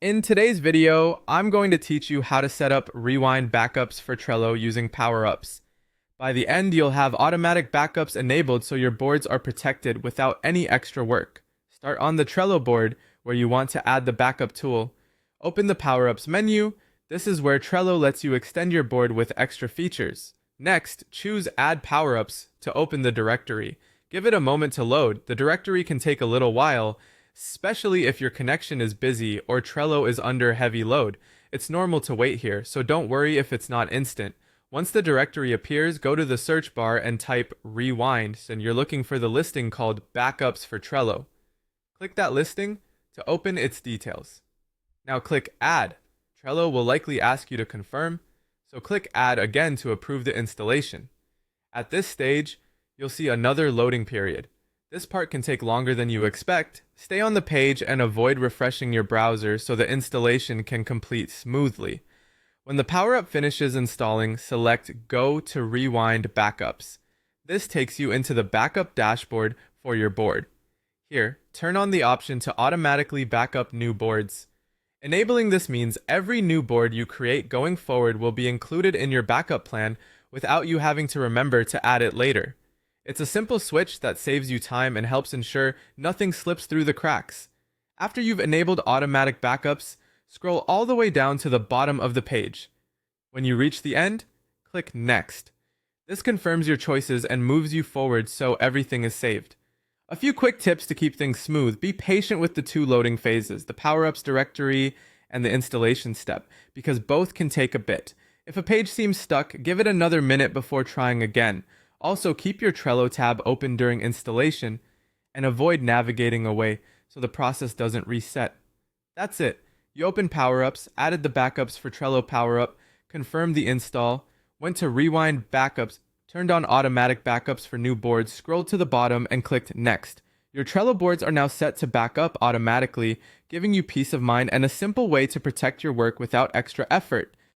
In today's video, I'm going to teach you how to set up rewind backups for Trello using power-ups. By the end, you'll have automatic backups enabled so your boards are protected without any extra work. Start on the Trello board where you want to add the backup tool. Open the power-ups menu. This is where Trello lets you extend your board with extra features. Next, choose Add Power-ups to open the directory. Give it a moment to load. The directory can take a little while, especially if your connection is busy or Trello is under heavy load. It's normal to wait here, so don't worry if it's not instant. Once the directory appears, go to the search bar and type rewind, and you're looking for the listing called Backups for Trello. Click that listing to open its details. Now click Add. Trello will likely ask you to confirm, so click Add again to approve the installation. At this stage, you'll see another loading period. This part can take longer than you expect. Stay on the page and avoid refreshing your browser so the installation can complete smoothly. When the power-up finishes installing, select Go to Rewind Backups. This takes you into the backup dashboard for your board. Here, turn on the option to automatically back up new boards. Enabling this means every new board you create going forward will be included in your backup plan without you having to remember to add it later. It's a simple switch that saves you time and helps ensure nothing slips through the cracks. After you've enabled automatic backups, scroll all the way down to the bottom of the page. When you reach the end, click Next. This confirms your choices and moves you forward so everything is saved. A few quick tips to keep things smooth. Be patient with the two loading phases, the power-ups directory and the installation step, because both can take a bit. If a page seems stuck, give it another minute before trying again. Also, keep your Trello tab open during installation and avoid navigating away so the process doesn't reset. That's it. You opened power-ups, added the backups for Trello power-up, confirmed the install, went to rewind backups, turned on automatic backups for new boards, scrolled to the bottom, and clicked Next. Your Trello boards are now set to back up automatically, giving you peace of mind and a simple way to protect your work without extra effort.